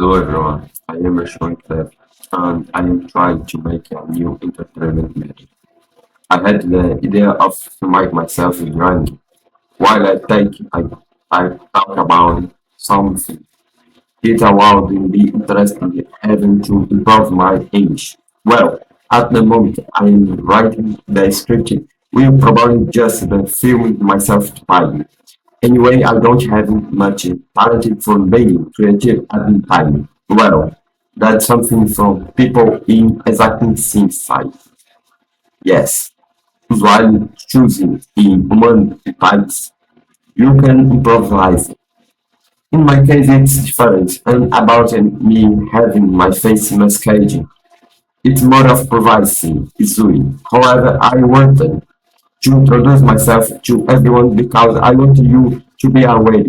Hello everyone, I am Rashwan Clef and I am trying to make a new entertainment video. I had the idea of make myself drunk while I talk about something. It allowed me be interested in having to improve my English. Well, at the moment I am writing the script will probably just the film myself typing. Anyway, I don't have much talent for being creative at the time. Well, that's something from people in exacting same side. Yes, usually choosing in human types, you can improvise. In my case, it's different, and about me having my face masquerading. It's more of privacy issue. However, I wanted to introduce myself to everyone because I want you to be aware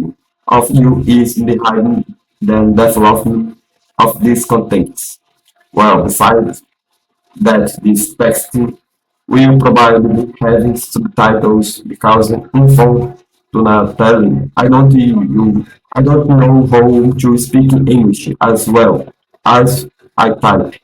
of you is behind the development of these contents. Well, besides that, this text will probably have subtitles because info to not telling. I don't know how to speak English as well as I type.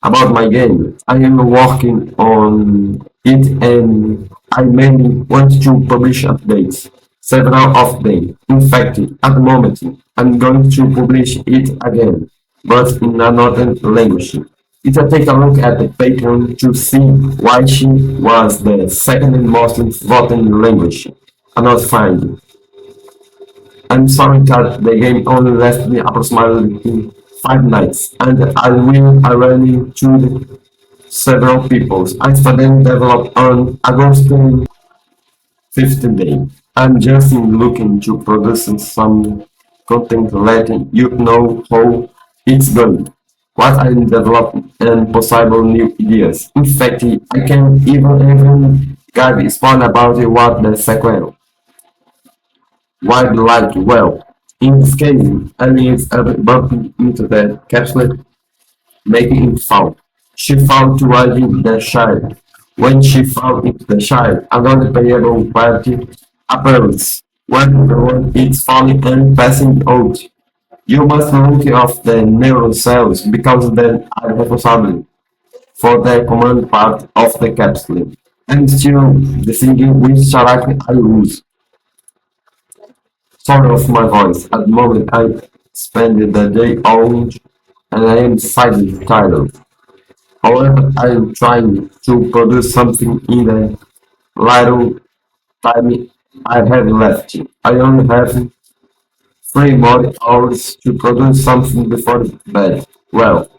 About my game, I am working on it and I mainly want to publish updates, several of them. In fact, at the moment, I'm going to publish it again, but in another language. If I take a look at the paper to see why she was the second most voted language, I'm not finding. I'm sorry that the game only lasted approximately 5 nights, and I will already choose several people. I started develop on August 15th day. I'm just looking to produce some content letting you know how it's going, what I'm developing, and possible new ideas. In fact, I can even give spawn about what the sequel wildlife well. In this case, aliens are bumping into the capsule, making it fall. She fell to riding the child. When she fell into the child, another payable party appears. When the one is falling and passing out, you must look off the neural cells because they are responsible for the command part of the capsule. And still, the thing which character I use. Sorry of my voice. At the moment, I spend the day orange and I am slightly tired. However, I am trying to produce something in the little time I have left. I only have 3 more hours to produce something before bed. Well,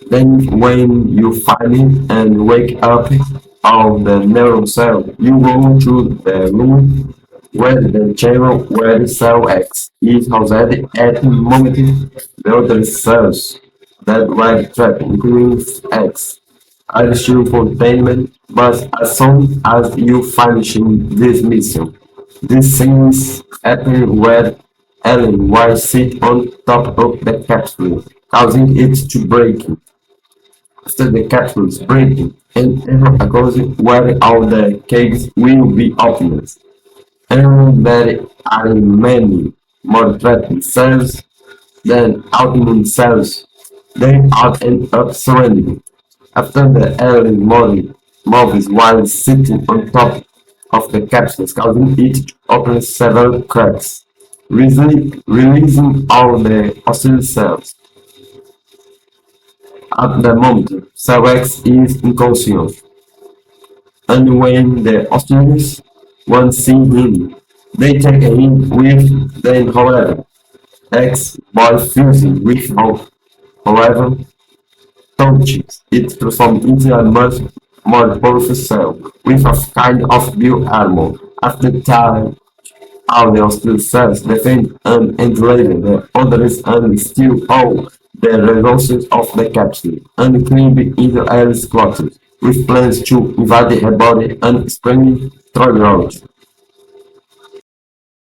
then when you finally and wake up of the neural cell, you go to the room where the channel where cell X is housed at the moment the other cells that were trapped, including X, are still containment, but as soon as you finish this mission, these things happen where Ellen was sit on top of the capsule, causing it to break. After the capsules breaking, and ever occurs where all the cakes will be opened, and there are many more threatening cells than autoimmune cells. They all end up surrendering. After the early morning movies while sitting on top of the capsules, causing it to open several cracks, releasing all the hostile cells. At the moment, Sarex is inconscient, and when the hostages once see him, they take him with them. However, X by fusing with however touches it transforms into a much more powerful cell with a kind of bio armor. After time, all the hostile cells defend and enslave the others and steal all the resources of the capsule and climb into Alice's closet with plans to invade her body and spring throughout.